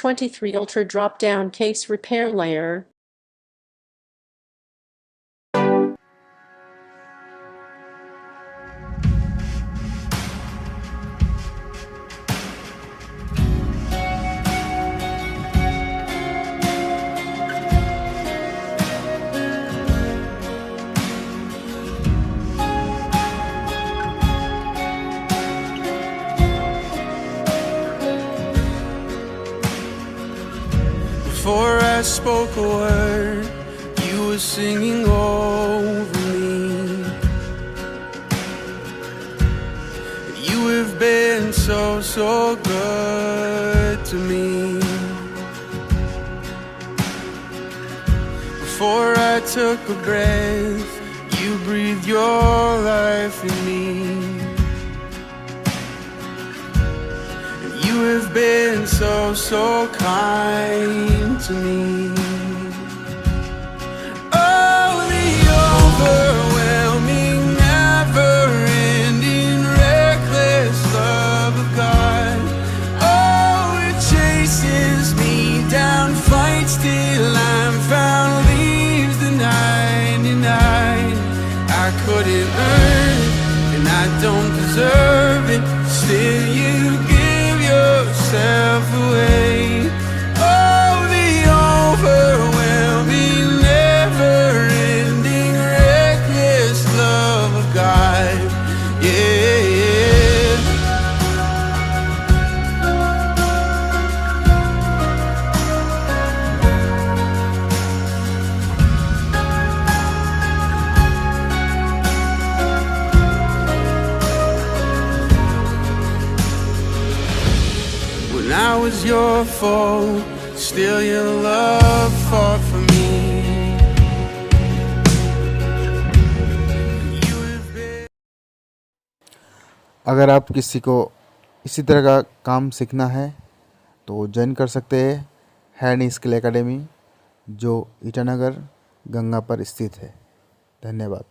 S23 Ultra drop-down case repair layer. Before I spoke a word, you were singing over me. You have been so, so good to me. Before I took a breath, you breathed your life in me. You have been so, so kind to me. Oh, the overwhelming, never-ending, reckless love of God. Oh, it chases me down, fights till I'm found, leaves the 99. I couldn't earn it, and I don't deserve it. Still you give yourself away. Oh, the overwhelming, never-ending, reckless love of God. Yeah, yeah. When I was your foe, still your love fought for me. You have been... अगर आप किसी को इसी तरह का काम सीखना है तो ज्वाइन कर सकते हैं हैंड स्किल एकेडमी, जो ईटानगर गंगा पर स्थित है। धन्यवाद।